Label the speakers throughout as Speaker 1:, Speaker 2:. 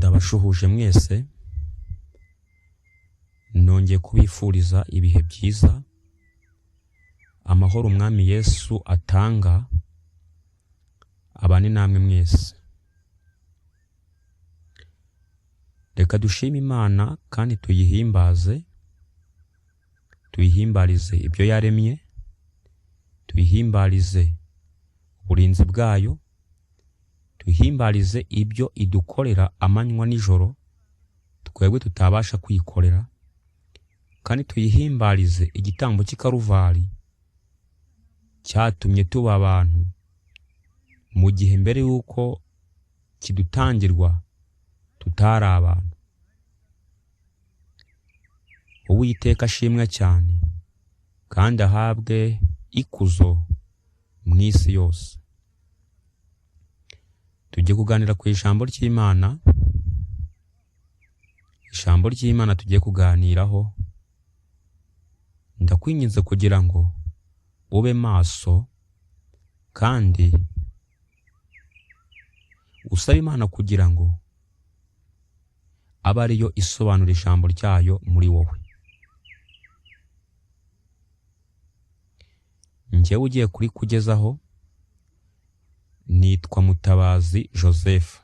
Speaker 1: Ndabashuhuje mwese, nongeye kubifuriza ibihe byiza, amahoro umwami Yesu atanga abane namwe mwese. Reka dushime Imana kandi tuyihimbarize ibyo yaremye, tuyihimbarize uburinzi bwayo, tuyihimbarize ibyo idukorera amanywa nijoro twebwe tutabasha kwikorera, kandi tuyihimbarize igitambo cy'ikaruvari cyatumye tuba abantu mu gihe mbere yuko kidutangirwa tutari abantu. Uwiteka ashimwe cyane kandi ahabwe ikuzo mu isi yose. Tugiye kuganira ku ijambo ry'Imana. Ijambo ry'Imana tugiye kuganiraho, ndakwinginze kugira ngo ube maso kandi usabe Imana kugira ngo abe ariyo isobanura ijambo ryayo muri wowe. Njyewe ugiye kurikugezaho nitwa Mutabazi Joseph.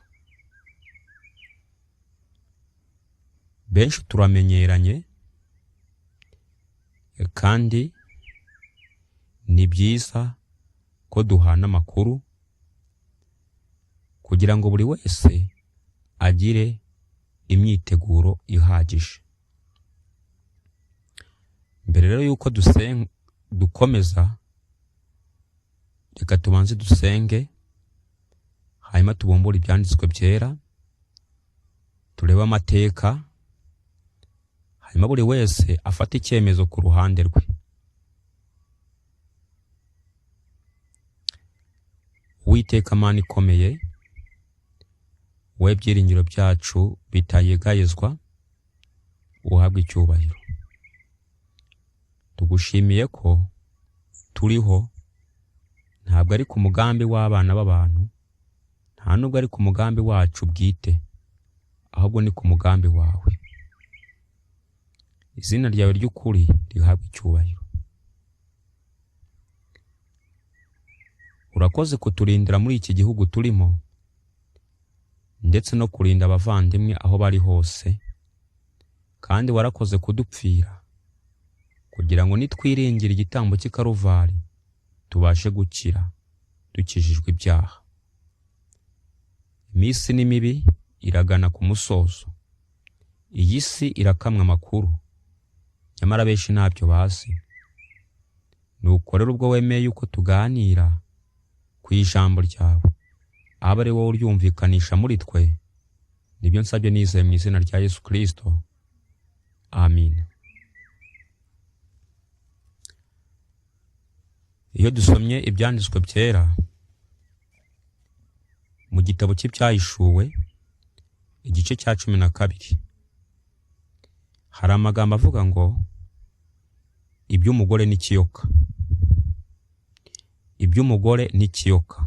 Speaker 1: Benshi turamenyeranye kandi ni byiza ko duhana amakuru kugira ngo buri wese agire imyiteguro ihagije. Mbere rero yuko dukomeza, reka tubanze dusenge, hanyuma tubumbure ibyanditswe byera, turebe amateka, hanyuma buri wese afata icyemezo ku ruhande rwe. Uwiteka Mana ikomeye, we byiringiro byacu bitayegayezwa, uhabwe icyubahiro. Tugushimiye ko turiho, ntabwo ari ku mugambi w'abana b'abantu, nta nubwo ari ku mugambi wacu bwite, ahubwo ni ku mugambi wawe. Izina ryawe ry'ukuri rihabwe icyubahiro. Urakoze kuturindira muri iki gihugu turimo, ndetse no kurinda abavandimwe aho bari hose, kandi warakoze kudupfira kugira ngo nitwiringira igitambo cy'ikaruvari tubashe gukira dukijijwe ibyaha. Iminsi ni mibi, iragana ku musozo. Iyi si irakamwa amakuru, nyamara benshi ntabyo bazi. Nuko rero ubwo wemeye yuko tuganira ku ijambo ryawe, abe ari wowe uryumvikanisha muri twe, nibyo nsabye nizeye mu izina rya Yesu Kristo. Amin. Iyo dusomye ibyanditswe byera mu gitabo cy'Ibyahishuwe igice cya 12, hari amagambo avuga ngo iby'umugore n'ikiyoka. Iby'umugore n'ikiyoka.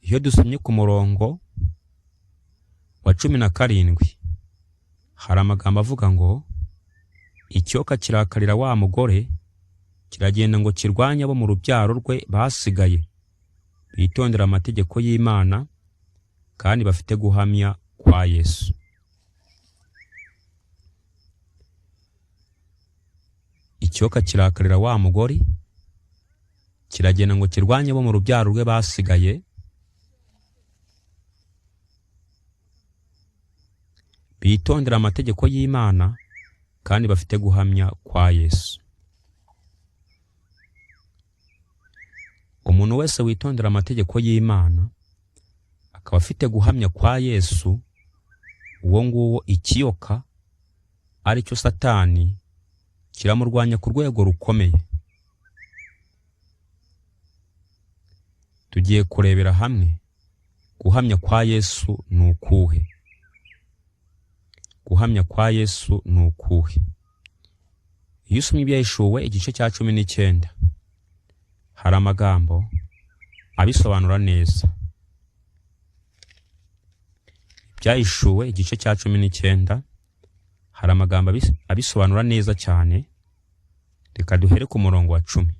Speaker 1: Iyo dusomye ku murongo wa 17, hari amagambo avuga ngo ikiyoka kirakarira wa mugore, kiragenda ngo kirwanye abo mu rubyaro rwe basigaye, bitondera amategeko y'Imana kandi bafite guhamya kwa Yesu. Ikiyoka kirakarira wa mugore, kiragenda ngo kirwanye abo mu rubyaro rwe basigaye, bitondera amategeko y'Imana kandi bafite guhamya kwa Yesu. Umuntu wese witondera amategeko y'Imana akaba afite guhamya kwa Yesu, uwo nguwo ikiyoka ari cyo Satani kiramurwanya ku rwego rukomeye. Tugiye kurebera hamwe guhamya kwa Yesu ni ukuhe. Guhamya kwa Yesu ni ukuhe. Iyo usomye Ibyahishuwe igice cya 19, hari amagambo abisobanura neza. Byahishuwe igice cya 19 hari amagambo abisobanura neza cyane. Reka duhere ku murongo wa 10.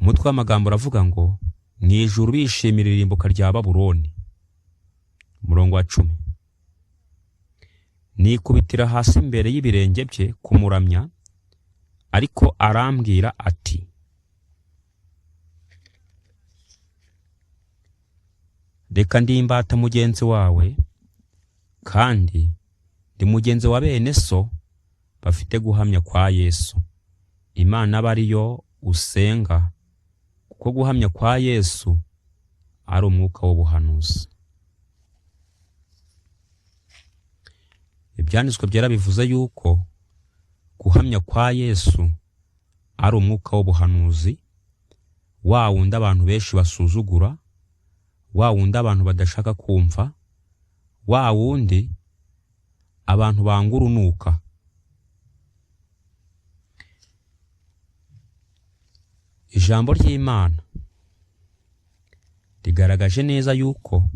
Speaker 1: Umutwe w'amagambo uravuga ngo mu ijuru bishimira irimbuka rya Babuloni. Umurongo wa 10. Nikubitira hasi imbere y'ibirenge bye kumuramya, ariko arambwira ati, reka ndimbata mugenzi wawe, kandi ndi mugenzi wa bene so bafite guhamya kwa Yesu. Imana bariyo usenga, kuko guhamya kwa Yesu ari umwuka w'ubuhanuzi. Ibyanditswe byera bivuze yuko guhamya kwa Yesu ari umwuka w'ubuhanuzi, wa wundi abantu benshi basuzugura, wa wundi abantu badashaka kumva, wa wundi abantu bangurunuka. Ijambo ry'Imana rigaragaje neza yuko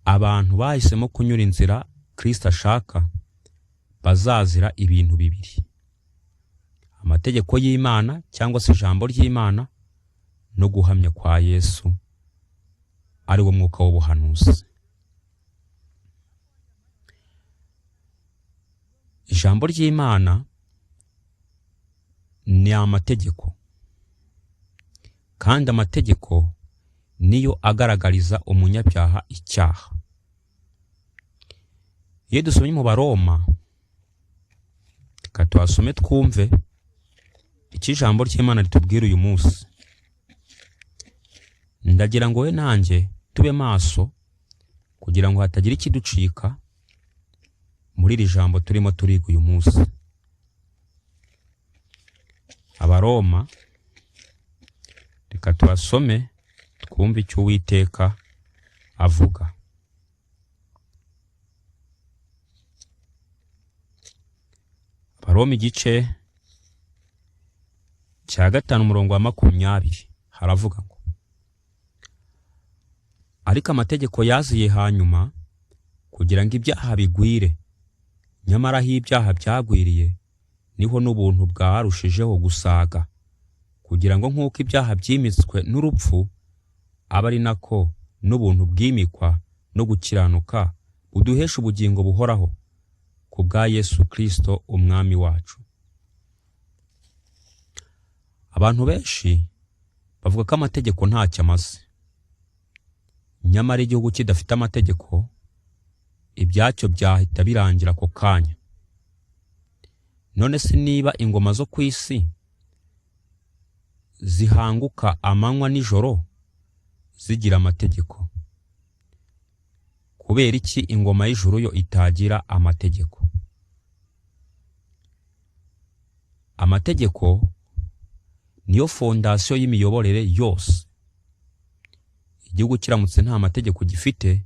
Speaker 1: abantu bahisemo kunyura inzira Kristo ashaka bazazira ibintu bibiri: amategeko y'Imana cyangwa se ijambo ry'Imana, no guhamya kwa Yesu ari wo mwuka w'ubuhanuzi. Ijambo ry'Imana ni amategeko, kandi amategeko niyo agaragariza umunyabyaha icyaha. Iyo dusomye mu Baroma, reka tuhasome twumve icyo ijambo ry'Imana ritubwira uyu munsi. Ndagira ngo we nanjye tube maso kugira ngo hatagira ikiducika muri iri jambo turimo turiga uyu munsi. Abaroma, reka tuhasome twumve icyo Uwiteka avuga. Abaroma igice cya 5 umurongo wa 20 haravuga ngo, ariko amategeko yaziye hanyuma kugira ngo ibyaha bigwire, nyamara aho ibyaha byagwiriye niho n'ubuntu bwarushijeho gusaga, kugira ngo nk'uko ibyaha byimitswe n'urupfu, aba ari nako n'ubuntu bwimikwa no gukiranuka buduhesha ubugingo buhoraho ku bwa Yesu Kristo umwami wacu. Abantu benshi bavuga ko amategeko ntacyo amaze, nyamara igihugu kidafite amategeko ibyacyo byahita birangira ako kanya. None se niba ingoma zo ku isi zihanguka amanywa nijoro zigira amategeko, kubera iki ingoma y'ijuru yo itagira amategeko? Amategeko niyo fondasiyo y'imiyoborere yose. Igihugu kiramutse nta mategeko gifite,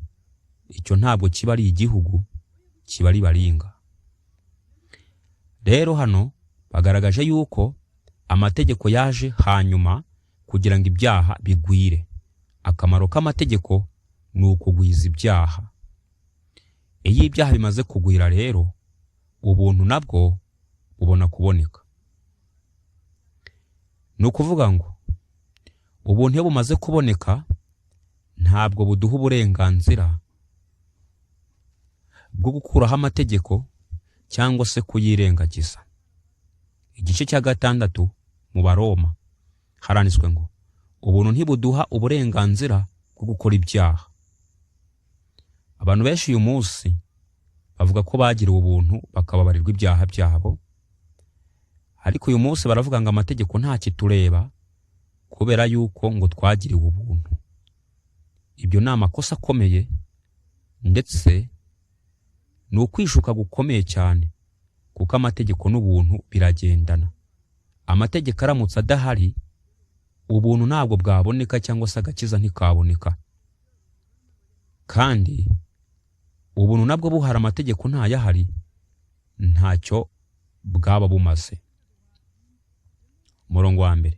Speaker 1: icyo ntabwo kiba ari igihugu, kiba ari baringa. Rero hano bagaragaje yuko amategeko yaje hanyuma kugira ngo ibyaha bigwire. Akamaro k'amategeko ni ukugwiza ibyaha. Iyo ibyaha bimaze kugwira rero, ubuntu nabwo bubona kuboneka. Ni ukuvuga ngo ubuntu iyo bumaze kuboneka, ntabwo buduha uburenganzira bwo gukuraho amategeko cyangwa se kuyirengagiza. Igice cya 6 mu Baroma haranditswe ngo, ubuntu ntibuduha uburenganzira bwo gukora ibyaha. Abantu benshi uyu munsi bavuga ko bagiriwe ubuntu bakababarirwa ibyaha byabo, ariko uyu munsi baravuga ngo amategeko nta kitureba kubera yuko ngo twagiriwe ubuntu. Ibyo ni amakosa akomeye, ndetse ni ukwishuka gukomeye cyane, kuko amategeko n'ubuntu biragendana. Amategeko aramutse adahari, ubuntu ntabwo bwaboneka cyangwa se agakiza ntikaboneka. Kandi ubuntu nabwo buhari amategeko ntayahari, ntacyo bwaba bumaze. Umurongo wa 1,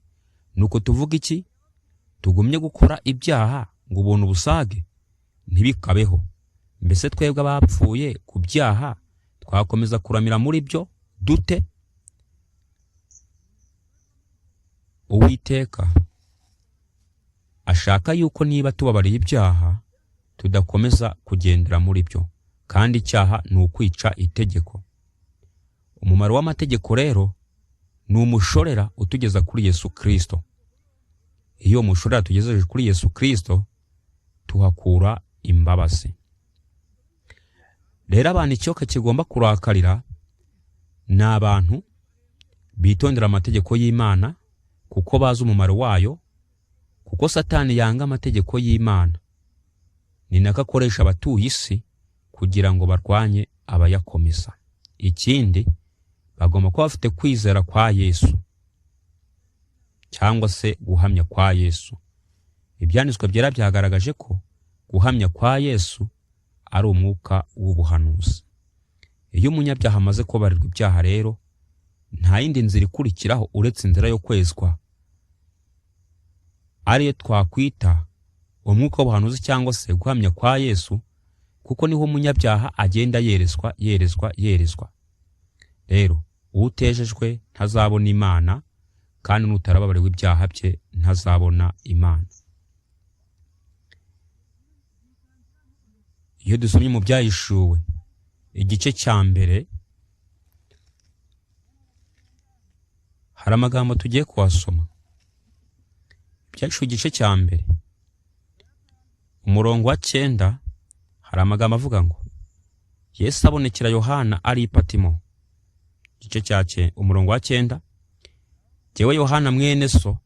Speaker 1: nuko tuvuga iki? Tugumye gukora ibyaha ngo ubuntu busage? ntibikabeho. Mbese twebwe abapfuye ku byaha twakomeza kuramira muri byo dute? Uwiteka ashaka yuko niba tubabariye ibyaha tudakomeza kugendera muri byo, kandi icyaha ni ukwica itegeko. Umumaro w'amategeko rero ni umushorera utugeza kuri Yesu Kristo. Iyo umushorera tugejeje kuri Yesu Kristo tuhakura imbabazi. Rero abantu icyoka kigomba kurakarira ni abantu bitondera amategeko y'Imana kuko bazi umumaro wayo, kuko Satani yanga amategeko y'Imana. Ni nako akoresha abatuye isi kugira ngo barwanye abayakomeza. Ikindi, bagomba kuba bafite kwizera kwa Yesu cyangwa se guhamya kwa Yesu. Ibyanditswe byera byagaragaje ko guhamya kwa Yesu ari umwuka w'ubuhanuzi. Iyo umunyabyaha amaze kubarirwa ibyaha rero, nta yindi nzira ikurikiraho uretse inzira yo kwezwa, ariyo twakwita umwuka w'ubuhanuzi cyangwa se guhamya kwa Yesu, kuko niho umunyabyaha agenda yerezwa. Rero utejejwe ntazabona Imana, kandi n'utarababariwe ibyaha bye ntazabona Imana. Iyo dusomye mu Byahishuwe igice cya mbere, hari amagambo tugiye kuhasoma. Ibyahishuwe igice cya mbere umurongo wa 9, hari amagambo avuga ngo Yesu abonekera Yohana ari i Patimo. Igice cya 9 umurongo wa 9, jyewe Yohana mwene so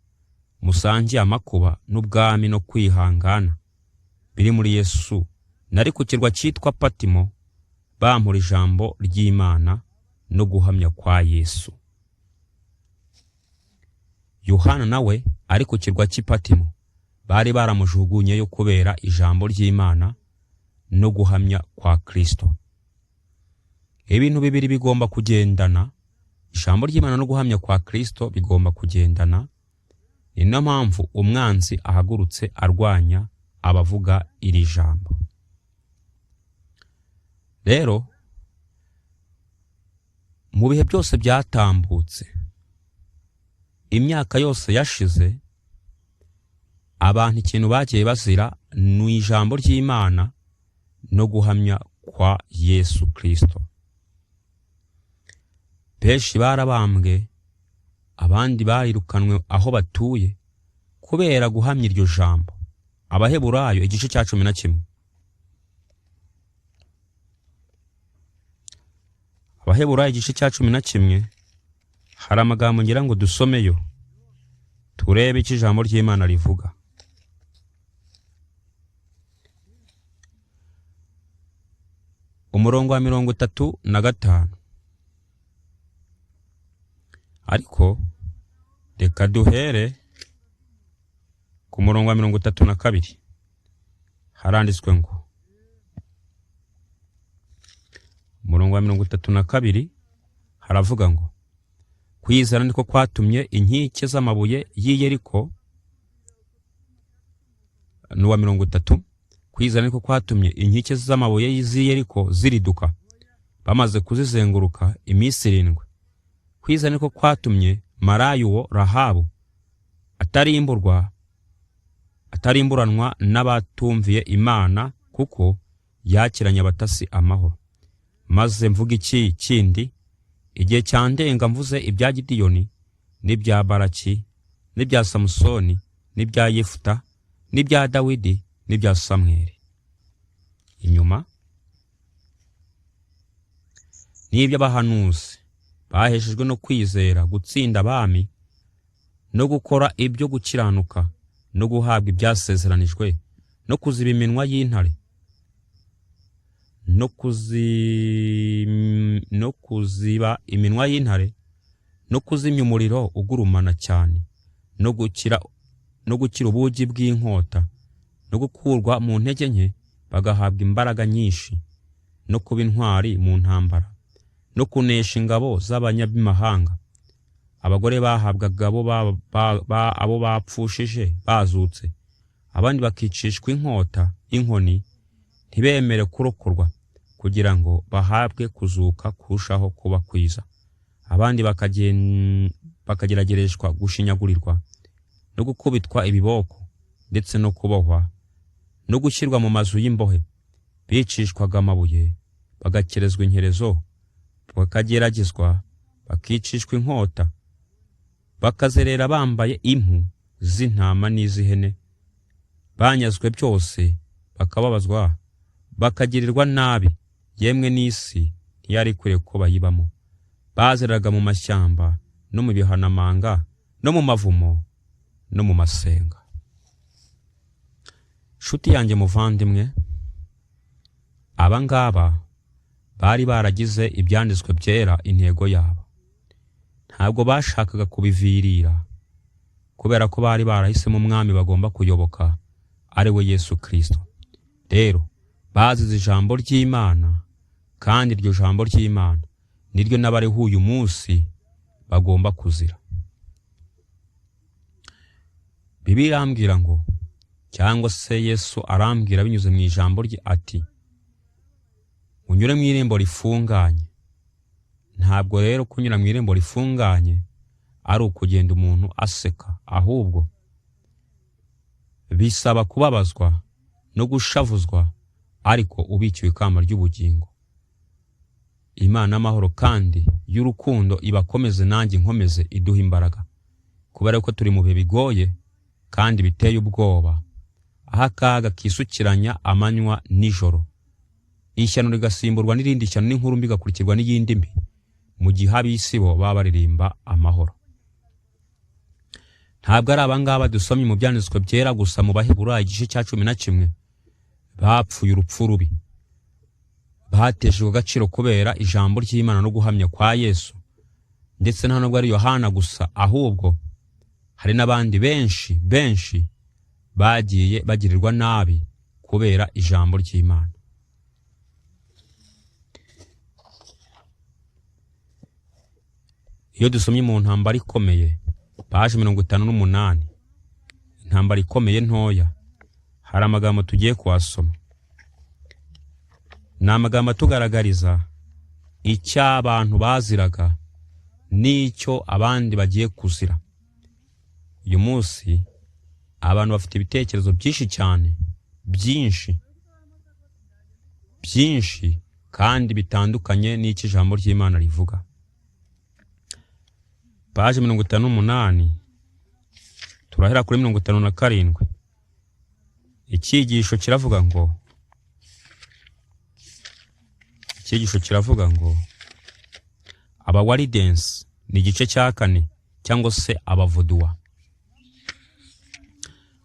Speaker 1: musangiye amakuba n'ubwami no kwihangana biri muri Yesu, nari ku kirwa cyitwa Patimo, bampura ijambo ry'Imana no guhamya kwa Yesu. Yohana nawe ari ku kirwa cy'i Patimo, bari baramujugunyeyo kubera ijambo ry'Imana no guhamya kwa Kristo. Ibintu bibiri bigomba kugendana, ijambo ry'Imana no guhamya kwa Kristo bigomba kugendana. Ni na mpamvu umwanzi ahagurutse arwanya abavuga iri jambo. Rero mu bihe byose byatambutse, imyaka yose yashize, abantu ikintu bagiye bazira ni ijambo ry'Imana no guhamya kwa Yesu Kristo. Benshi barabambwe, abandi barirukanwe aho batuye kubera guhamya iryo jambo. Abaheburayo igice cya 11. Abaheburayo igice cya 11 hari amagambo ngira ngo dusomeyo turebe icyo ijambo ry'Imana rivuga. Umurongo wa 35. Ariko reka duhere ku murongo wa 32. Haranditswe ngo, umurongo wa 32 haravuga ngo kwizera niko kwatumye inkike z'amabuye y'i Yeriko. N'uwa 30, kwizera niko kwatumye inkike z'amabuye z'i Yeriko ziriduka bamaze kuzizenguruka iminsi 7. Kwizera niko kwatumye Marayo uwo Rahabu atarimburanwa n'abatumviye Imana, kuko yakiranye abatasi amahoro. Maze mvuga iki kindi? Igihe cyandenga mvuze ibya Gideyoni n'ibya Baraki n'ibya Samusoni n'ibya Yefuta n'ibya Dawidi n'ibya Samweli. Inyuma n'iby'abahanuzi baheshejwe no kwizera, gutsinda abami no gukora ibyo gukiranuka no guhabwa ibyasezeranijwe no kuziba iminwa y'intare no kuziba iminwa y'intare no kuzimya umuriro ugurumana cyane no gukira ubugi bw'inkota no gukurwa mu ntege nke bagahabwa imbaraga nyinshi no kuba intwari mu ntambara no kunesha ingabo z'abanyamahanga. Abagore bahabwaga abo bapfushije bazutse, abandi bakicishwa inkota, inkoni, ntibemere kurokorwa kugira ngo bahabwe kuzuka kurushaho kuba kwiza. Abandi bakageragereshwa gushinyagurirwa no gukubitwa ibiboko ndetse no kubohwa no gushyirwa mu mazu y'imbohe, bicishwaga amabuye, bagakerezwa inkerezo, bakageragezwa, bakicishwa inkota, bakazerera bambaye impu z'intama n'iz'ihene, banyazwe byose, bakababazwa, bakagirirwa nabi, yemwe n'isi ntiyari ikwiriye ko bayibamo. Bazeraga mu mashyamba no mu bihanamanga no mu mavumo no mu masenga. Nshuti yanjye muvandimwe, aba ngaba bari baragize ibyanditswe byera intego yabo. Ntabwo bashakaga kubivirira, kubera ko bari barahisemo umwami bagomba kuyoboka, ari we Yesu Kristo. Rero bazize ijambo ry'Imana, kandi iryo jambo ry'Imana niryo n'abariho uyu munsi bagomba kuzira. Bibiliya irambwira ngo, cyangwa se Yesu arambwira binyuze mu ijambo rye ati, unyure mu irembo rifunganye. Ntabwo rero kunyura mu irembo rifunganye ari ukugenda umuntu aseka, ahubwo bisaba kubabazwa no gushavuzwa, ariko ubikiwe ikamba ry'ubugingo. Imana amahoro kandi y'urukundo ibakomeze nanjye nkomeze iduha imbaraga, kubera ko turi mu bihe bigoye kandi biteye ubwoba, aho akaga kisukiranya amanywa nijoro, ishyano rigasimburwa n'irindi shyano, n'inkuru mbi igakurikirwa n'iyindi mbi, mu gihe ab'isi bo baba baririmba amahoro. Ntabwo ari abangaba dusomye mu byanditswe byera gusa mu Baheburayo igice cya 11 bapfuye urupfu rubi, bateshejwe agaciro kubera ijambo ry'Imana no guhamya kwa Yesu, ndetse nta nubwo ari Yohana gusa, ahubwo hari n'abandi benshi bagiye bagirirwa nabi kubera ijambo ry'Imana. Iyo dusomye mu ntambara ikomeye, paje 58, intambara ikomeye ntoya, hari amagambo tugiye kuhasoma. Ni amagambo tugaragariza icyo abantu baziraga n'icyo abandi bagiye kuzira. Uyu munsi abantu bafite ibitekerezo byinshi cyane, byinshi kandi bitandukanye n'icyo ijambo ry'Imana rivuga. Paje 58, turahera kuri 57. Icyigisho kiravuga ngo abawaridensi ni igice cya 4, cyangwa se abavoduwa.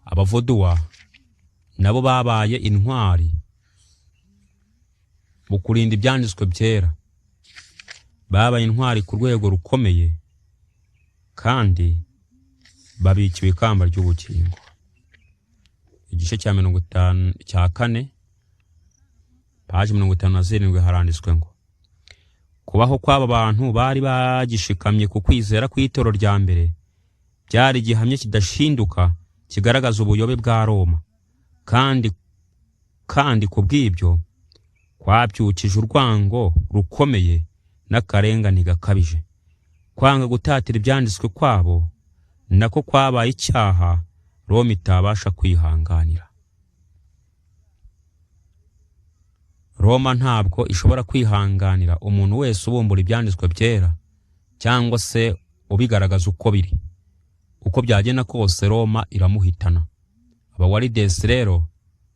Speaker 1: Abavoduwa nabo babaye intwari mu kurinda ibyanditswe byera, babaye intwari ku rwego rukomeye, kandi babikiwe ikamba ry'ubugingo. Igice cya 4, paje 57 haranditswe ngo, kubaho kw'aba bantu bari bagishikamye ku kwizera kw'itoro rya mbere byari igihamya kidashinduka kigaragaza ubuyobe bwa Roma, kandi ku bw'ibyo kwabyukije urwango rukomeye n'akarengane gakabije. Kwanga gutatira ibyanditswe kwabo nako kwabaye icyaha Roma itabasha kwihanganira. Roma ntabwo ishobora kwihanganira umuntu wese ubumbura ibyanditswe byera, cyangwa se ubigaragaza uko biri. Uko byagenda kose Roma iramuhitana. Abawaridesi rero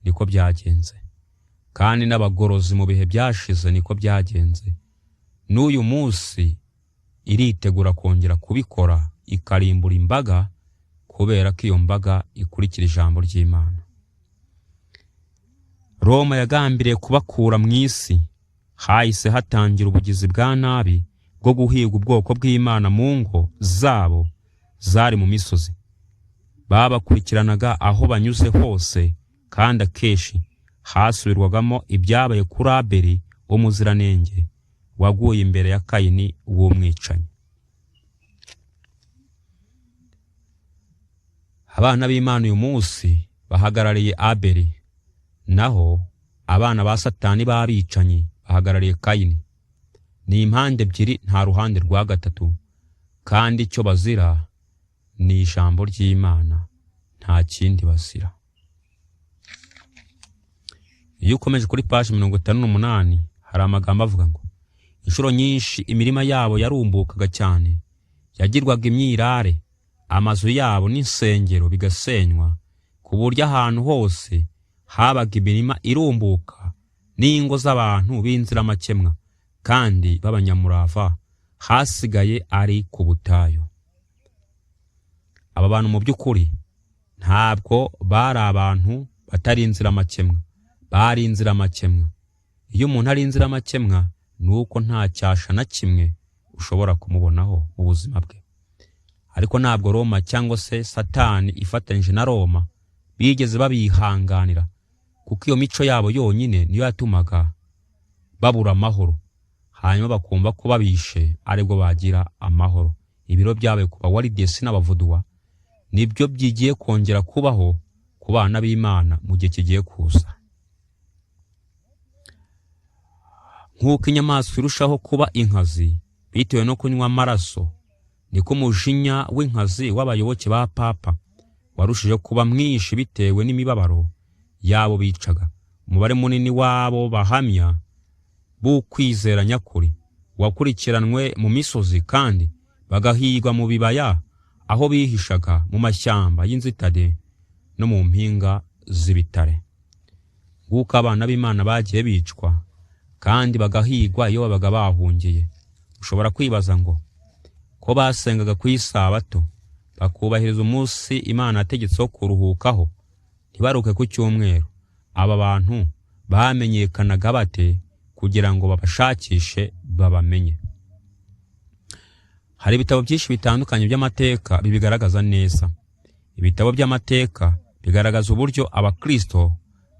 Speaker 1: niko byagenze, kandi n'abagorozi mu bihe byashize niko byagenze. N'uyu munsi iritegura kongera kubikora, ikarimbura imbaga, kubera ko iyo mbaga ikurikira ijambo ry'Imana. Roma yagambiriye kubakura mu isi, hahise hatangira ubugizi bwa nabi bwo guhiga ubwoko bw'Imana mu ngo zabo zari mu misozi. Babakurikiranaga aho banyuze hose, kandi akenshi hasubirwagamo ibyabaye kuri Abeli umuziranenge waguye imbere ya Kayini w'umwicanyi. Abana b'Imana uyu munsi bahagarariye Abeli, naho abana ba Satani babicanyi bahagarariye Kayini. Ni impande ebyiri, nta ruhande rwa gatatu, kandi icyo bazira ni ijambo ry'Imana, nta kindi bazira. Iyo ukomeje kuri page 58 hari amagambo avuga ngo inshuro nyinshi imirima yabo yarumbukaga cyane, yagirwaga imyirare, amazu yabo n'insengero bigasenywa, ku buryo ahantu hose habaga imirima irumbuka n'ingo z'abantu b'inziramakemwa kandi b'abanyamurava hasigaye ari ku butayu. Aba bantu mu by'ukuri ntabwo bari abantu batari inziramakemwa, bari inziramakemwa. Iyo umuntu ari inziramakemwa nuko nta cyasha na kimwe ushobora kumubonaho mu buzima bwe. Ariko ntabwo Roma cyangwa se Satani ifatanyije na Roma bigeze babihanganira, kuko iyo mico yabo yonyine niyo yatumaga babura amahoro, hanyuma bakumva ko babishe aribwo bagira amahoro. Ibiro byabaye kuba Waridesi n'Abavuduwa nibyo byigiye kongera kubaho ku bana b'Imana mu gihe kigiye kuza. Nk'uko inyamaswa irushaho kuba inkazi bitewe no kunywa amaraso, niko umujinya w'inkazi w'abayoboke ba Papa warushijeho kuba mwinshi bitewe n'imibabaro yabo bicaga. Umubare munini wabo bahamya b'ukwizera nyakuri wakurikiranwe mu misozi kandi bagahigwa mu bibaya, aho bihishaga mu mashyamba y'inzitane no mu mpinga z'ibitare. Nguko abana b'Imana bagiye bicwa kandi bagahigwa iyo babaga bahungiye. Ushobora kwibaza ngo ko basengaga ku Isabato bakubahiriza umunsi Imana yategetse wo kuruhukaho, ntibaruke ku cyumweru, aba bantu bamenyekanaga bate kugira ngo babashakishe babamenye? Hari ibitabo byinshi bitandukanye by'amateka bibigaragaza neza. Ibitabo by'amateka bigaragaza uburyo abakristo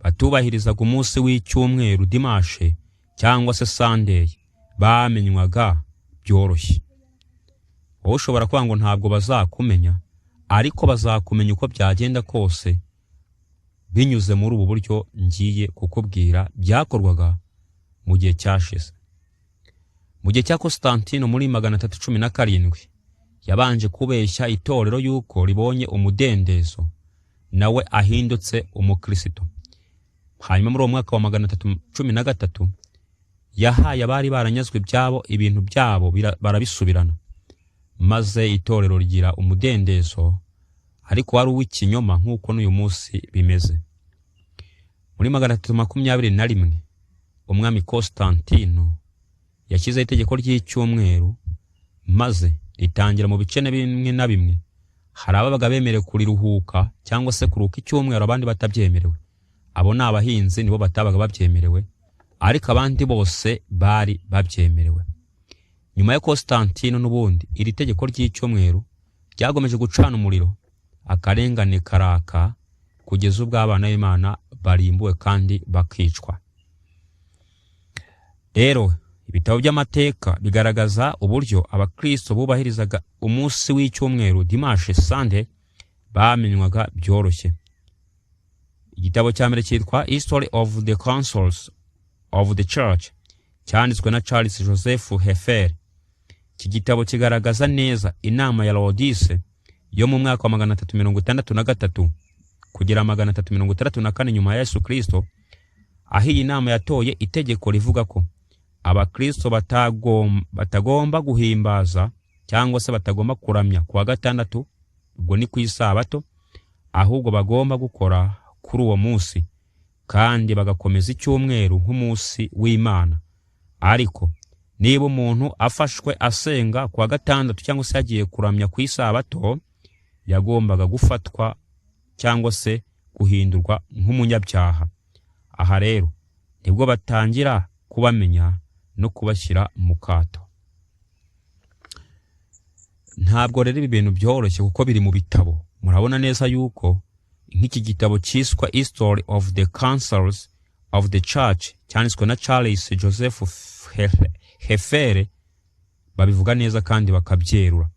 Speaker 1: batubahirizaga umunsi w'icyumweru dimanche cyangwa se Sunday bamenywaga byoroshye. Wowe ushobora kuvuga ngo ntabwo bazakumenya, ariko bazakumenya uko byagenda kose binyuze muri ubu buryo ngiye kukubwira byakorwaga mu gihe cyashize. Mu gihe cya Constantino muri 317 yabanje kubeshya itorero yuko ribonye umudendezo nawe ahindutse umukristo. Hanyuma muri uwo mwaka wa 313 yahaye abari baranyazwe byabo ibintu byabo barabisubirana, maze itorero rigira umudendezo, ariko wari uw'ikinyoma nk'uko n'uyu munsi bimeze. Muri 321 umwami Constantino yashyizeho itegeko ry'icyumweru, maze ritangira mu bice bimwe na bimwe. Hari ababaga bemerewe kuriruhuka cyangwa se kuruka icyumweru, abandi batabyemerewe. Abo ni abahinzi, nibo batabaga babyemerewe, ariko abandi bose bari babyemerewe. Nyuma ya Constantino n'ubundi iri tegeko ry'icyumweru ryagomeje gucana umuriro, akarengane karaka kugeza ubwo abana b'Imana barimbuwe kandi bakicwa. Rero ibitabo by'amateka bigaragaza uburyo abakristo bubahirizaga umunsi w'icyumweru dimanche Sunday bamenywaga byoroshye. Igitabo cya mbere cyitwa History of the Councils of the Church cyanditswe na Charles Joseph Heffer. Iki gitabo kigaragaza neza inama ya Laodice yo mu mwaka wa 363 kugera 334 nyuma ya Yesu Kristo, aho iyi nama yatoye itegeko rivuga ko abakristo batagomba guhimbaza cyangwa se batagomba kuramya kuwa gatandatu, ubwo ni ku Isabato, ahubwo bagomba gukora kuri uwo munsi kandi bagakomeza icyumweru nk'umunsi w'Imana. Ariko niba umuntu afashwe asenga kuwa gatandatu cyangwa se yagiye kuramya ku Isabato, yagombaga gufatwa cyangwa se guhindurwa nk'umunyabyaha. Aha rero nibwo batangira kubamenya no kubashyira mu kato. Ntabwo rero ibi bintu byoroshye kuko biri mu bitabo. Murabona neza yuko nk'iki gitabo cyiswa History of the Councils of the Church cyanditswe na Charles Joseph Heffer babivuga neza kandi bakabyerura.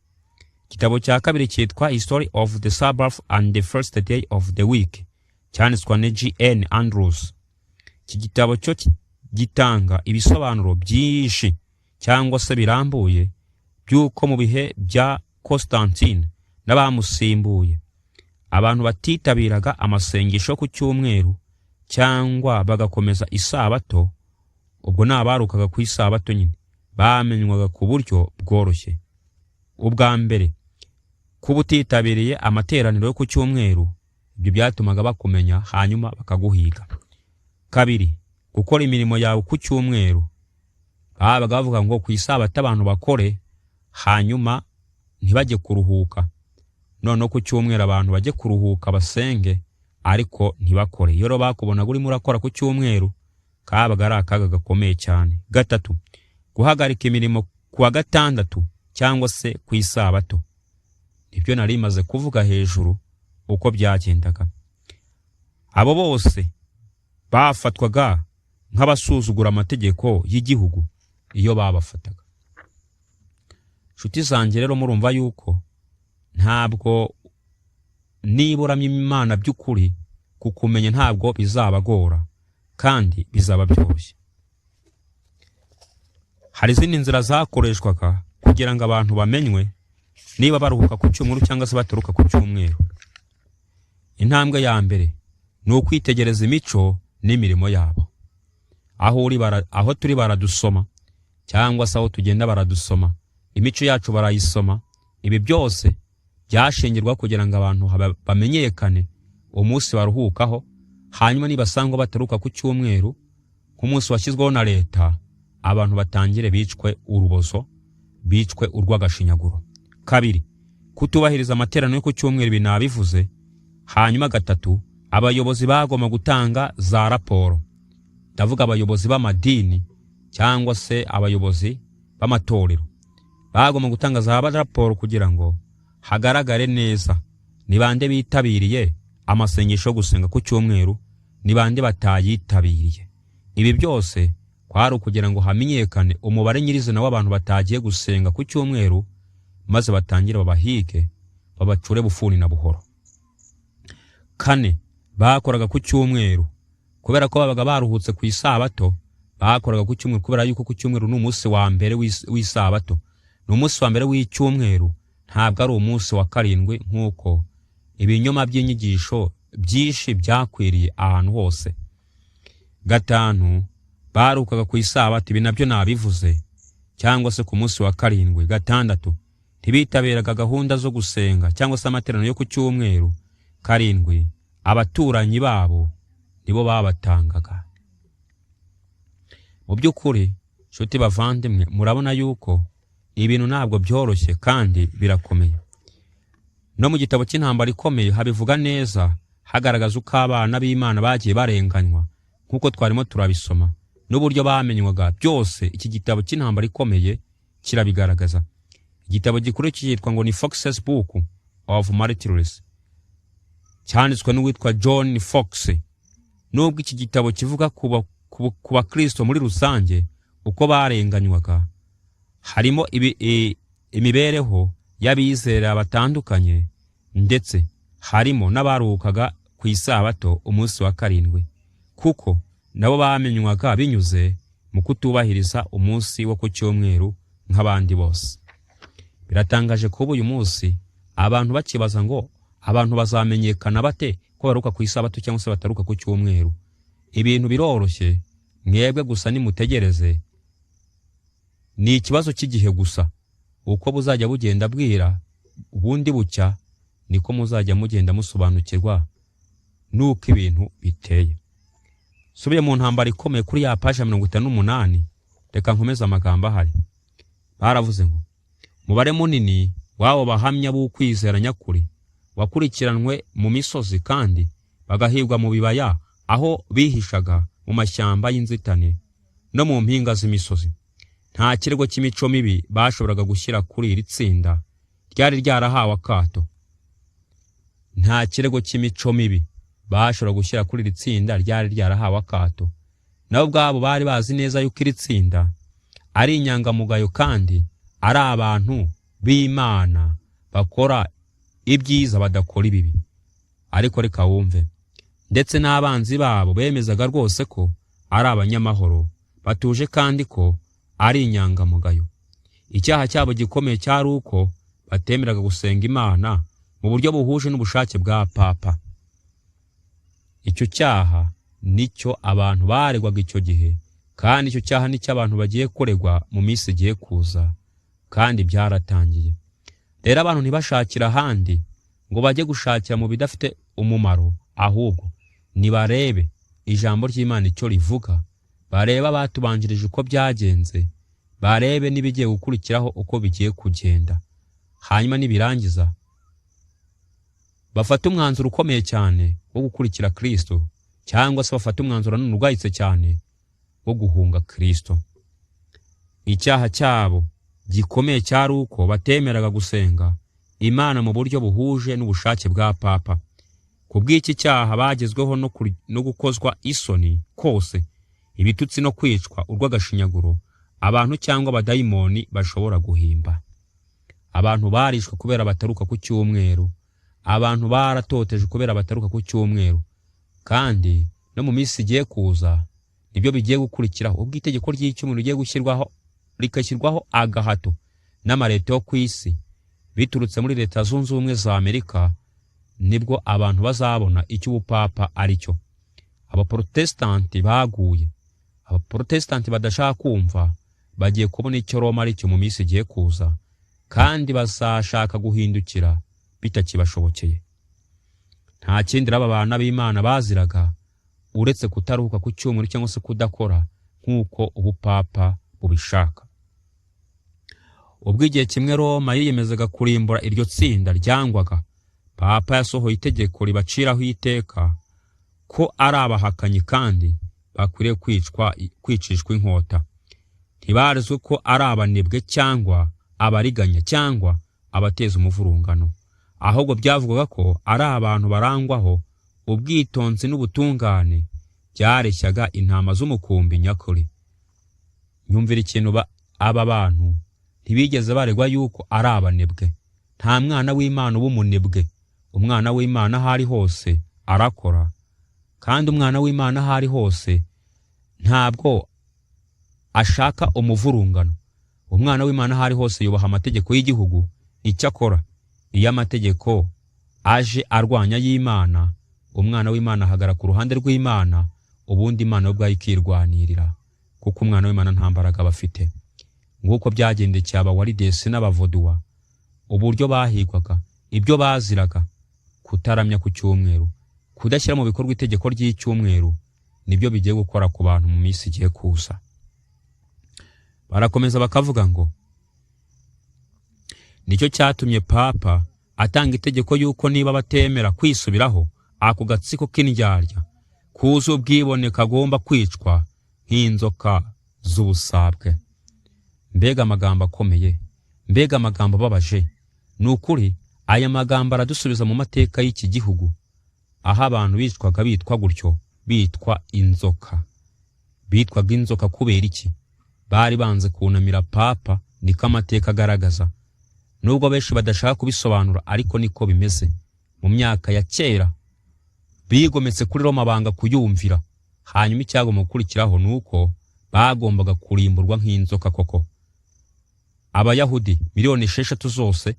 Speaker 1: Igitabo cya kabiri cyitwa History of the Sabbath and the First Day of the Week cyanditswe na G.N. Andrews iki gitabo cyo gitanga ibisobanuro byinshi cyangwa se birambuye by'uko mu bihe bya Constantine n'abamusimbuye abantu batitabiraga amasengesho ku cyumweru cyangwa bagakomeza isabato. Ubwo n'abarukaga ku isabato nyine bamenywaga ku buryo bworoshye. Ubwa mbere, kuba utitabiriye amateraniro yo ku cyumweru, ibyo byatumaga bakumenya hanyuma bakaguhiga. Kabiri, gukora imirimo yawe ku cyumweru, babaga bavuga ngo ku isabato abantu bakore hanyuma ntibajye kuruhuka. None ku cyumweru abantu bajye kuruhuka basenge ariko ntibakore. Iyo bakubona urimo urakora ku cyumweru kabaga ari akaga gakomeye cyane. Gatatu, guhagarika imirimo ku wa gatandatu cyangwa se ku isabato. Ibyo nari maze kuvuga hejuru uko byagendaga. Abo bose bafatwaga nk'abasuzugura amategeko y'igihugu iyo babafataga. Nshuti zanjye rero murumva yuko ntabwo niburamye Imana by'ukuri kukumenya ntabwo bizabagora kandi bizaba byoroshye. Hari izindi nzira zakoreshwaga kugira ngo abantu bamenywe niba baruhuka ku cyumweru cyangwa se bataruka ku cyumweru. Intambwe ya mbere ni ukwitegereza imico n'imirimo yabo. Aho turi baradusoma cyangwa se aho tugenda baradusoma, imico yacu barayisoma. Ibi byose byashingirwa kugira ngo abantu bamenyekane umunsi baruhukaho, hanyuma nibasangwa bataruka ku cyumweru nk'umunsi washyizweho na leta, abantu batangire bicwe urubozo, bicwe urw'agashinyaguro. Kabiri, kutubahiriza amateraniro yo ku cyumweru binabivuze. Hanyuma gatatu, abayobozi bagomba gutanga za raporo. Ndavuga abayobozi b'amadini cyangwa se abayobozi b'amatorero bagomba gutanga za raporo kugira ngo hagaragare neza ni bande bitabiriye amasengesho yo gusenga ku cyumweru, ni bande batayitabiriye. Ibi byose kwari kugira ngo hamenyekane umubare nyirizina w'abantu batagiye gusenga ku cyumweru, maze batangire babahige babacure bufuni na buhoro. Kane, bakoraga ku cyumweru kubera ko babaga baruhutse ku isabato. Bakoraga ku cyumweru kubera yuko ku cyumweru ni umunsi wa mbere w'isabato, ni umunsi wa mbere w'icyumweru, ntabwo ari umunsi wa karindwi nk'uko ibinyoma by'inyigisho byinshi byakwiriye ahantu hose. Gatanu, barukaga ku isabato. Ibi nabyo nabivuze, cyangwa se ku munsi wa karindwi. Gatandatu, ntibitabiraga gahunda zo gusenga cyangwa se amateraniro yo ku cyumweru. Karindwi, abaturanyi babo nibo babatangaga. Mu by'ukuri nshuti bavandimwe, murabona yuko ibintu ntabwo byoroshye kandi birakomeye. No mu gitabo cy'intambara ikomeye habivuga neza, hagaragaza uko abana b'Imana bagiye barenganywa nk'uko twarimo turabisoma n'uburyo bamenywaga. Byose iki gitabo cy'intambara ikomeye kirabigaragaza. Igitabo gikuru cyitwa ngo ni Fox's Book of Martyrs, cyanditswe n'uwitwa John Fox. Nubwo iki gitabo kivuga ku bakristo muri rusange uko barenganywaga, harimo imibereho y'abizera batandukanye, ndetse harimo n'abaruhukaga ku isabato umunsi wa karindwi, kuko nabo bamenywaga binyuze mu kutubahiriza umunsi wo ku cyumweru nk'abandi bose. Biratangaje kuba uyu munsi abantu bakibaza ngo abantu bazamenyekana bate ko baruka ku isabato cyangwa se bataruka ku cyumweru. Ibintu biroroshye, mwebwe gusa nimutegereze. Ni ikibazo cy'igihe gusa. Uko buzajya bugenda bwira ubundi bucya, niko muzajya mugenda musobanukirwa nuko ibintu biteye. Subiye mu ntambara ikomeye kuri ya page 58, reka nkomeza amagambo ahari. Baravuze ngo umubare munini wabo bahamya b'ukwizera nyakuri wakurikiranwe mu misozi kandi bagahirwa mu bibaya aho bihishaga mu mashyamba y'inzitane no mu mpinga z'imisozi. Nta kirego cy'imico mibi bashoboraga gushyira kuri iri tsinda ryari ryarahawe akato. Nta kirego cy'imico mibi bashobora gushyira kuri iri tsinda ryari ryarahawe akato. Nabo ubwabo bari bazi neza yuko iri tsinda ari inyangamugayo kandi ari abantu b'Imana bakora ibyiza badakora ibibi. Ariko reka wumve, ndetse n'abanzi babo bemezaga rwose ko ari abanyamahoro, batuje kandi ko ari inyangamugayo. Icyaha cyabo gikomeye cyari uko batemeraga gusenga Imana mu buryo buhuje n'ubushake bwa Papa. Icyo cyaha nicyo abantu baregwaga icyo gihe, kandi icyo cyaha nicyo abantu bagiye kuregwa mu minsi igiye kuza, kandi byaratangiye. Rero abantu ntibashakira ahandi ngo bajye gushakira mu bidafite umumaro, ahubwo nibarebe ijambo ry'Imana icyo rivuga, barebe abatubanjirije uko byagenze, barebe n'ibigiye gukurikiraho uko bigiye kugenda. Hanyuma nibirangiza bafata umwanzuro ukomeye cyane wo gukurikira Kristo, cyangwa se bafata umwanzuro n'urwahitse cyane wo guhunga Kristo. Icyaha cyabo gikomeye cyari uko batemeraga gusenga Imana mu buryo buhuje n'ubushake bwa Papa. Kubw'iki cyaha bagezweho no gukozwa isoni kose, ibitutsi no kwicwa urw'agashinyaguro abantu cyangwa abadayimoni bashobora guhimba. Abantu barishwe kubera bataruka ku cyumweru, abantu baratoteje kubera bataruka ku cyumweru, kandi no mu minsi igiye kuza nibyo bigiye gukurikiraho, ubwo itegeko ry'icyumweru rigiye rikashyirwaho agahato n'amareta yo ku isi biturutse muri Leta Zunze Ubumwe za Amerika. Nibwo abantu bazabona icyo ubupapa ari cyo. Abaprotestanti baguye, abaprotestanti badashaka kumva bagiye kubona icyo Roma ari cyo mu minsi igiye kuza, kandi bazashaka guhindukira bitakibashobokeye. Nta kindi aba bana b'Imana baziraga uretse kutaruhuka ku cyumweru cyangwa se kudakora nk'uko ubupapa bubishaka. Ubwo igihe kimwe Roma yiyemezaga kurimbura iryo tsinda ryangwaga, Papa yasohoye itegeko ribaciraho iteka ko ari abahakanyi kandi bakwiriye kwicishwa inkota. Ntibarizwe ko ari abanebwe cyangwa abariganya cyangwa abateza umuvurungano, ahubwo byavugaga ko ari abantu barangwaho ubwitonzi n'ubutungane, byareshyaga intama z'umukumbi nyakuri. Nyumvira ikintu aba bantu ntibigeze baregwa yuko ari abanebwe. Nta mwana w'Imana uba umunebwe. Umwana w'Imana aho ari hose arakora, kandi umwana w'Imana aho ari hose ntabwo ashaka umuvurungano. Umwana w'Imana aho ari hose yubaha amategeko y'igihugu. Icyakora iyo amategeko aje arwanya y'Imana, umwana w'Imana ahagara ku ruhande rw'Imana, ubundi Imana yo ubwayo ikirwanirira, kuko umwana w'Imana nta mbaraga bafite. Nguko byagendekeye abawaridesi n'abavoduwa, uburyo bahigwaga, ibyo baziraga, kutaramya ku cyumweru, kudashyira mu bikorwa itegeko ry'icyumweru, nibyo bigiye gukora ku bantu mu minsi igiye kuza. Barakomeza bakavuga ngo nicyo cyatumye Papa atanga itegeko yuko niba batemera kwisubiraho ako gatsiko k'indyarya kuza ubwibone kagomba kwicwa nk'inzoka z'ubusabwe. Mbega amagambo akomeye, mbega amagambo ababaje. Nukuri aya magambo aradusubiza mu mateka y'iki gihugu, aho abantu bicwaga bitwa gutyo, bitwa inzoka. Bitwaga inzoka kubera iki? Bari banze kunamira Papa, niko amateka agaragaza. Nubwo benshi badashaka kubisobanura, ariko niko bimeze. Mu myaka ya kera bigometse kuri Roma banga kuyumvira, hanyuma icyagomba gukurikiraho nuko bagombaga kurimburwa nk'inzoka koko. Abayahudi miliyoni 6 zose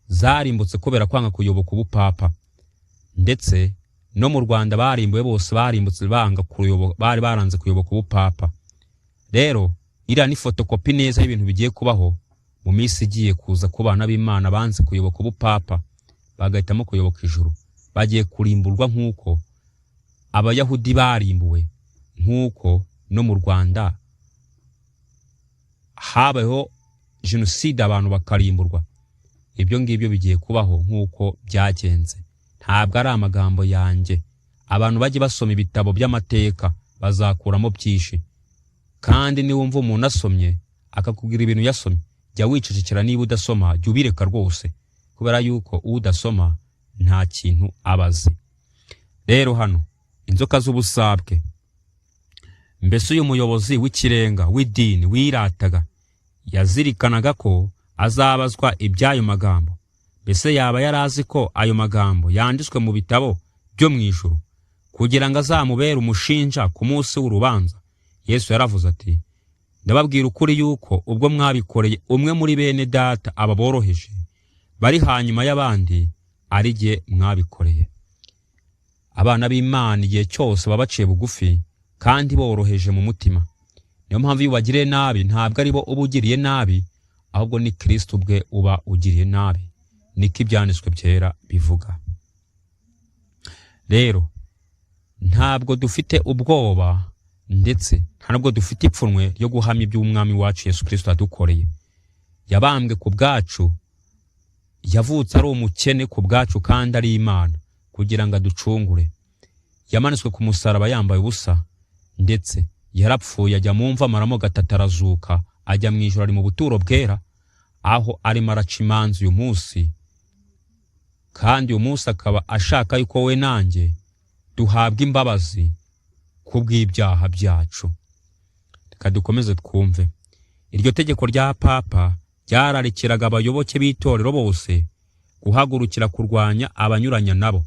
Speaker 1: zarimbutse kubera kwanga kuyoboka ubupapa, ndetse no mu Rwanda barimbuwe bose barimbutse banga kuyoboka, bari baranze kuyoboka ubupapa. Rero iriya ni fotokopi neza y'ibintu bigiye kubaho mu minsi igiye kuza ku bana b'Imana banze kuyoboka ubupapa bagahitamo kuyoboka ijuru. Bagiye kurimburwa nk'uko Abayahudi barimbuwe, nk'uko no mu Rwanda habaho jenoside abantu bakarimburwa. Ibyo ngibyo bigiye kubaho nk'uko byagenze. Ntabwo ari amagambo yanjye. Abantu bajye basoma ibitabo by'amateka bazakuramo byinshi, kandi niwumva umuntu asomye akakubwira ibintu yasomye, jya wicecekera. Niba udasoma jya ubireka rwose, kubera yuko udasoma nta kintu abazi. Rero hano inzoka z'ubusabwe, mbese uyu muyobozi w'ikirenga w'idini wirataga yazirikanaga ko azabazwa iby'ayo magambo? Mbese yaba yarazi ko ayo magambo yanditswe mu bitabo byo mu ijuru kugira ngo azamubere umushinja ku munsi w'urubanza Yesu yaravuze ati, ndababwira ukuri yuko ubwo mwabikoreye umwe muri bene data aba boroheje bari hanyuma y'abandi, ari jye mwabikoreye. Abana b'Imana igihe cyose baba baciye bugufi kandi boroheje mu mutima. Niyo mpamvu iyo ubagiriye nabi ntabwo ari bo uba ugiriye nabi, ahubwo ni Kristo ubwe uba ugiriye nabi. Niko ibyanditswe byera bivuga. Rero ntabwo dufite ubwoba ndetse ntabwo dufite ipfunwe ryo guhamya iby'umwami wacu Yesu Kristo yadukoreye. Yabambwe ku bwacu, yavutse ari umukene ku bwacu kandi ari Imana kugira ngo aducungure. Yamanitswe ku musaraba yambaye ubusa, ndetse yarapfuye ajya mu mva amaramo gatatu arazuka, ajya mu ijuru ari mu buturo bwera, aho arimo araca imanza uyu munsi. Kandi uyu munsi akaba ashaka yuko we nanjye duhabwa imbabazi kubw'ibyaha byacu. Reka dukomeze twumve. Iryo tegeko rya Papa ryararikiraga abayoboke b'itorero bose guhagurukira kurwanya abanyuranya nabo.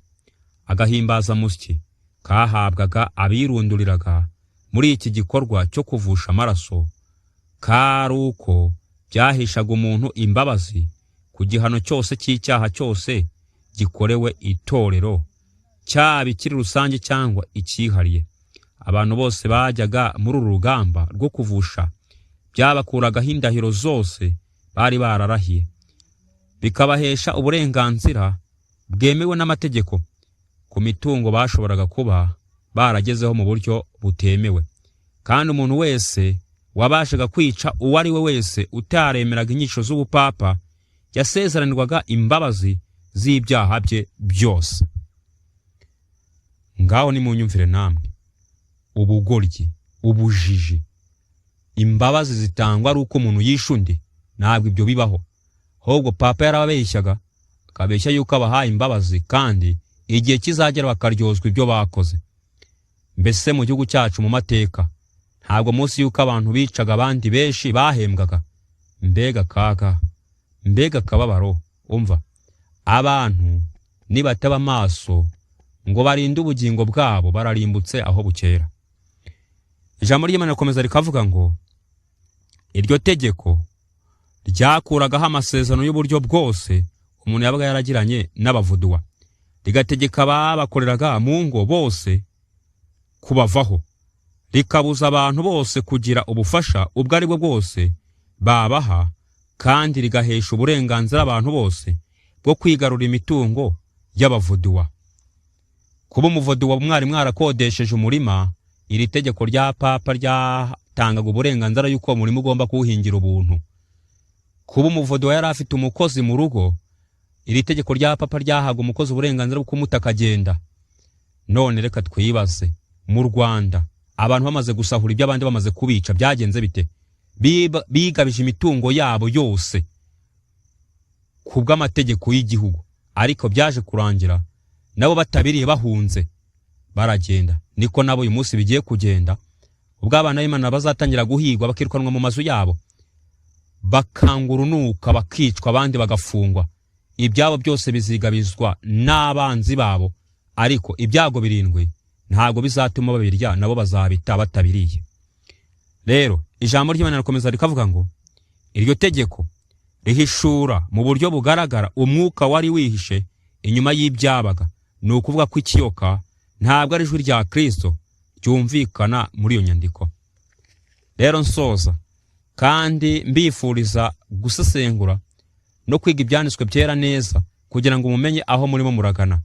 Speaker 1: Agahimbaza musyi kahabwaga abirunduriraga muri iki gikorwa cyo kuvusha amaraso, kari uko byahishaga umuntu imbabazi ku gihano cyose cy'icyaha cyose gikorewe itorero, cyaba ikiri rusange cyangwa icyihariye. Abantu bose bajyaga muri uru rugamba rwo kuvusha byabakuragaho indahiro zose bari bararahiye, bikabahesha uburenganzira bwemewe n'amategeko ku mitungo bashoboraga kuba baragezeho mu buryo butemewe. Kandi umuntu wese wabashaga kwica uwo ari we wese utaremeraga inyisho z'ubupapa yasezeranirwaga imbabazi z'ibyaha bye byose. Ngaho nimunyumvire namwe, ubugoryi, ubujiji, imbabazi zitangwa ari uko umuntu yishe undi, ntabwo ibyo bibaho. Ahubwo Papa yarababeshyaga, akabeshya yuko abahaye imbabazi kandi igihe kizagera bakaryozwa ibyo bakoze. Mbese mu gihugu cyacu mu mateka ntabwo munsi yuko abantu bicaga abandi benshi bahembwaga. Mbega kaga, mbega kababaro. Umva, abantu nibataba amaso ngo barinde ubugingo bwabo bararimbutse aho bukera. Ijambo ry'Imana rikomeza rikavuga ngo iryo tegeko ryakuragaho amasezerano y'uburyo bwose umuntu yabaga yaragiranye n'abavuduwa, rigategeka ababakoreraga mu ngo bose kubavaho, rikabuza abantu bose kugira ubufasha ubwo ari bwo bwose babaha, kandi rigahesha uburenganzira abantu bose bwo kwigarura imitungo y'abavuduwa. Kuba umuvuduwa mwari mwarakodesheje umurima, iri tegeko rya Papa ryatangaga uburenganzira yuko umurimo ugomba kuwuhingira ubuntu. Kuba umuvuduwa yari afite umukozi mu rugo, iri tegeko rya Papa ryahaga umukozi uburenganzira bwo kumuta akagenda. None reka twibaze, mu Rwanda abantu bamaze gusahura ibyo abandi bamaze kubica byagenze bite? Bigabije imitungo yabo yose kubw'amategeko y'igihugu, ariko byaje kurangira nabo batabiriye bahunze baragenda. Niko nabo uyu munsi bigiye kugenda, ubwo abana b'Imana bazatangira guhigwa bakirukanwa mu mazu yabo, bakangurunuka bakicwa, abandi bagafungwa. Ibyabo byose bizigabizwa n'abanzi babo, ariko ibyago birindwi ntago bizatuma babirya, nabo bazabita batabiriye. Rero ijambo ry'Imana rikomeza rikavuga ngo iryo tegeko rihishura mu buryo bugaragara umwuka wari wihishe inyuma y'ibyabaga. Ni ukuvuga ko ikiyoka ntabwo ari ijwi rya Kristo ryumvikana muri iyo nyandiko. Rero nsoza kandi mbifuriza gusesengura no kwiga ibyanditswe byera neza kugira ngo mumenye aho murimo muragana.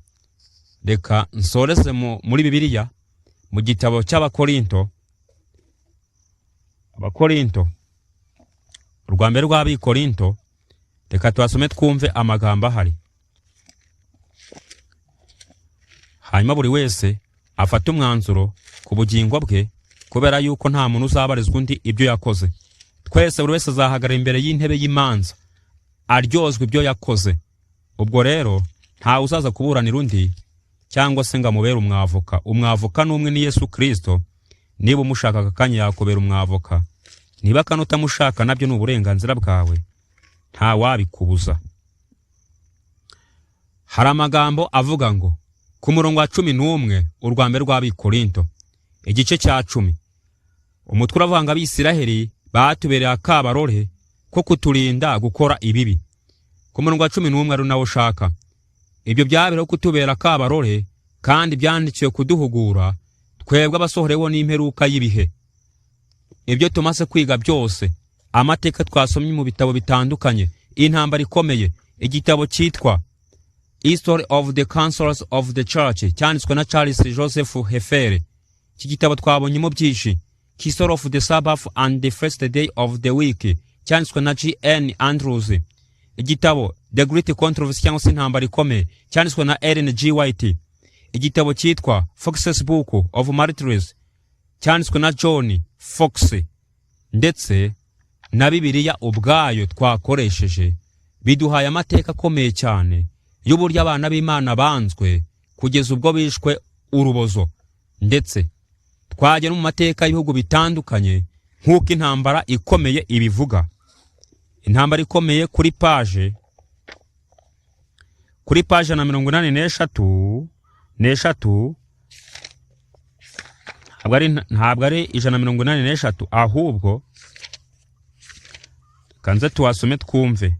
Speaker 1: Reka nsoreze muri Bibiliya mu gitabo cy'Abakorinto, urwa mbere rw'Abikorinto. Reka twasome twumve amagambo ahari, hanyuma buri wese afata umwanzuro ku bugingo bwe, kubera yuko nta muntu uzabarizwa undi ibyo yakoze. Twese buri wese azahagarara imbere y'intebe y'imanza aryozwa ibyo yakoze. Ubwo rero nta uzaza kuburanira undi cyangwa se ngo amubere umwavoka. Umwavoka n'umwe ni Yesu Kristo. Niba umushaka akanya yakubera umwavoka, niba kandi utamushaka nabyo ni uburenganzira bwawe, nta wabikubuza. Hari amagambo avuga ngo ku murongo wa 11 urwa mbere rw'Abikorinto igice cya 10, umutwe uravuga ngo Abisiraheli batubereye akabarore ko kuturinda gukora ibibi. Ku murongo wa 11 ari nawo ushaka. Ibyo byabereho kutubera akabarore kandi byandikiwe kuduhugura twebwe abasohorewe n'imperuka y'ibihe. Ibyo tumaze kwiga byose, amateka twasomye mu bitabo bitandukanye, intambara ikomeye, igitabo cyitwa History of the Councils of the Church cyanditswe na Charles Joseph Hefere. Iki gitabo twabonyemo byinshi. History of the Sabbath and the First Day of the Week cyanditswe na G.N. Andrews. Igitabo The Great Controversy cyangwa se intambara ikomeye cyanditswe na Ellen G. White. Igitabo cyitwa Fox's Book of Martyrs cyanditswe na John Fox. Ndetse na Bibiliya ubwayo twakoresheje biduhaye amateka akomeye cyane y'uburyo abana b'Imana banzwe kugeza ubwo bishwe urubozo. Ndetse twajya no mu mateka y'ibihugu bitandukanye nk'uko intambara ikomeye ibivuga. Intambara ikomeye kuri page na 83 ntabwo ari 183 ahubwo kanze tuwasome twumve.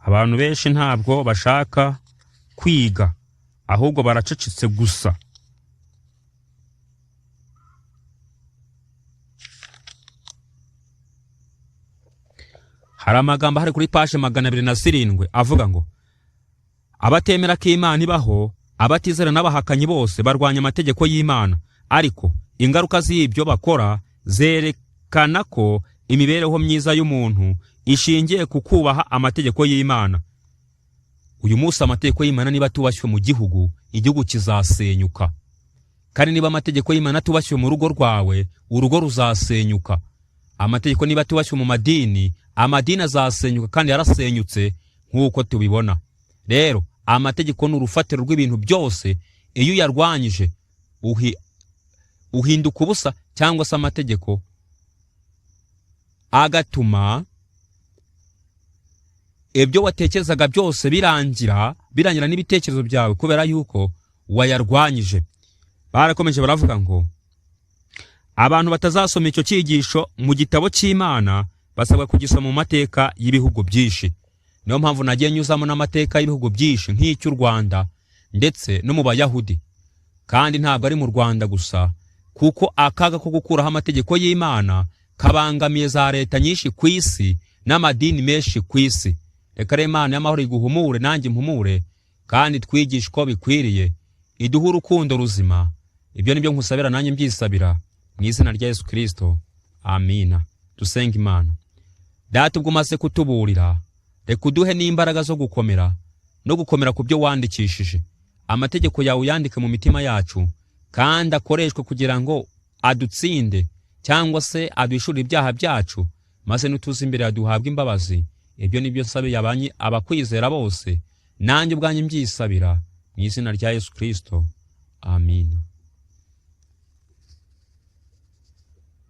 Speaker 1: Abantu benshi ntabwo bashaka kwiga ahubwo baracecetse gusa. Hari amagambo hari kuri page 207 avuga ngo abatemera ko Imana ibaho, abatizera n'abahakanyi bose barwanya amategeko y'Imana, ariko ingaruka z'ibyo bakora zerekana ko imibereho myiza y'umuntu ishingiye ku kubaha amategeko y'Imana. Uyu munsi amategeko y'Imana niba tubashywe mu gihugu, igihugu kizasenyuka. Kandi niba amategeko y'Imana tubashywe mu rugo rwawe, urugo ruzasenyuka. Amategeko niba tubashywe mu madini, amadini azasenyuka kandi yarasenyutse nk'uko tubibona. Rero amategeko ni urufatiro rw'ibintu byose. Iyo yarwanyije uhinduka ubusa, cyangwa se amategeko agatuma ibyo watekerezaga byose birangira n'ibitekerezo byawe kubera yuko wayarwanyije. Barakomeje baravuga ngo abantu batazasoma icyo cyigisho mu gitabo cy'Imana basabwa kugisoma mu mateka y'ibihugu byinshi. Niyo mpamvu nagiye nyuzamo n'amateka y'ibihugu byinshi nk'icy'u Rwanda ndetse no mu Bayahudi. Kandi ntabwo ari mu Rwanda gusa, kuko akaga ko gukuraho amategeko y'Imana kabangamiye za leta nyinshi ku isi n'amadini menshi ku isi. Reka rero Imana y'amahoro iguhumure nanjye mpumure, kandi twigishe uko bikwiriye, iduhe urukundo ruzima. Ibyo nibyo nkusabira nanjye mbyisabira mu izina rya Yesu Kristo. Amina. Dusenga Imana. Data, ubwo umaze kutuburira, reka uduhe n'imbaraga zo gukomera no gukomera ku byo wandikishije. Amategeko yawe yandike mu mitima yacu, kandi akoreshwe kugira ngo adutsinde cyangwa se aduhishurire ibyaha byacu, maze nutuze imbere yaduhabwa imbabazi. Ibyo nibyo nsabiye abakwizera bose, nanjye ubwanjye mbyisabira mu izina rya Yesu Kristo. Amina.